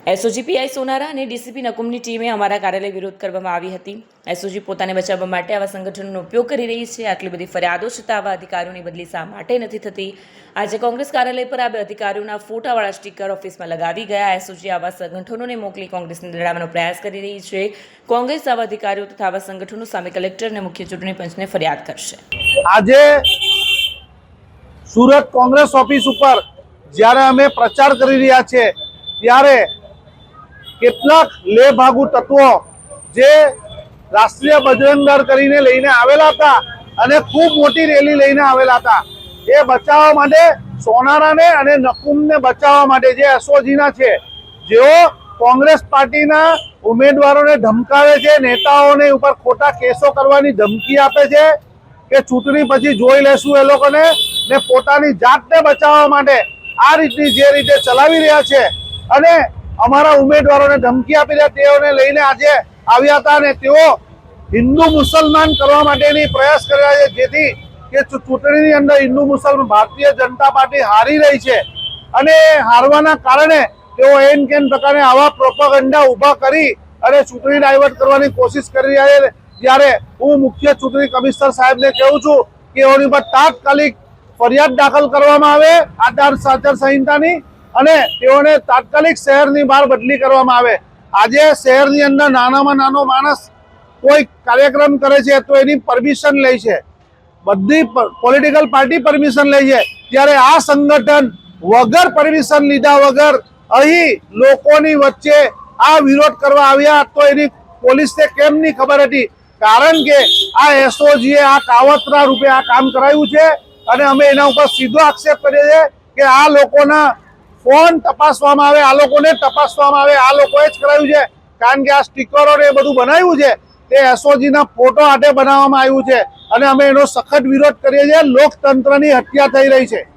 SOG PI Sonara અને DCP નકુમની ટીમે અમારા કાર્યાલય વિરોધ કરવામાં આવી હતી। એસઓજી પોતાને બચાવવા માટે આવા સંગઠનોનો ઉપયોગ કરી રહી છે। આટલી બધી ફરિયાદો છતાં આવા અધિકારીઓની બદલી શા માટે નથી થતી? આજે કોંગ્રેસ કાર્યાલય પર આ બે અધિકારીઓના ફોટાવાળા સ્ટીકર ઓફિસમાં લગાવી ગયા। એસઓજી આવા સંગઠનોને મોકલી કોંગ્રેસને દડાવવાનો પ્રયાસ કરી રહી છે। કોંગ્રેસ આવા અધિકારીઓ તથા આવા સંગઠનો સામે કલેક્ટર અને મુખ્ય ચૂંટણી પંચને ફરિયાદ કરશે। આજે સુરત કોંગ્રેસ ઓફિસ ઉપર જ્યારે અમે પ્રચાર કરી રહ્યા છે ત્યારે કેટલાક લેભાગુ તત્વો જે રાષ્ટ્રીય બજરંગ દળ કરીને લઈને આવેલા હતા અને ખૂબ મોટી રેલી લઈને આવેલા હતા, એ બચાવવા માટે સોનારાને અને નકુમને બચાવવા માટે જે એસઓજીના છે, જેઓ કોંગ્રેસ પાર્ટીના ઉમેદવારોને ધમકાવે છે, નેતાઓને ઉપર ખોટા કેસો કરવાની ધમકી આપે છે કે ચૂંટણી પછી જોઈ લેશું એ લોકોને, ને પોતાની જાતને બચાવવા માટે આ રીતની જે રીતે ચલાવી રહ્યા છે અને અમારા ઉમેદવારોને ધમકી આપી રહ્યા, તેઓને લઈને આજે આવ્યા હતા અને તેઓ હિન્દુ મુસલમાન કરવા માટેની પ્રયાસ કરી રહ્યા છે, જેથી કે ચૂંટણીની અંદર હિન્દુ મુસલમાન ભારતીય જનતા પાર્ટી હારી રહી છે અને હારવાના કારણે તેઓ એન કેન પ્રકારે આવા પ્રોપેગેન્ડા ઊભા કરી અને ચૂંટણી ડાયવર્ટ કરવાની કોશિશ કરી રહ્યા છે। ત્યારે હું મુખ્ય ચૂંટણી કમિશનર સાહેબને કહું છું કે એઓની પર તાત્કાલિક ફરિયાદ દાખલ કરવામાં આવે આચાર સંહિતાની અને તેઓને તાત્કાલિક શહેરની બહાર બદલી કરવામાં આવે। આજે શહેરની અંદર નાનામાં નાનો માણસ કોઈ કાર્યક્રમ કરે છે તો એની પરમિશન લે છે, બધી પોલિટિકલ પાર્ટી પરમિશન લે છે, ત્યારે આ સંગઠન વગર પરમિશન લીધા વગર અહીં લોકોની વચ્ચે આ વિરોધ કરવા આવ્યા તો એની પોલીસને કેમ નહીં ખબર હતી? કારણ કે આ એસઓજીએ આ કાવતરા રૂપે આ કામ કરાયું છે અને અમે એના ઉપર સીધો આક્ષેપ કરીએ છીએ કે આ લોકોના ફોન તપાસવામાં આવે, આ લોકોને તપાસવામાં આવે, આ લોકોએ જ કરાયું છે। કારણ કે આ સ્ટીકરો ને એ બધું બનાવ્યું છે તે એસઓજીના ફોટો હાથે બનાવવામાં આવ્યું છે અને અમે એનો સખત વિરોધ કરીએ છીએ। લોકતંત્રની હત્યા થઈ રહી છે।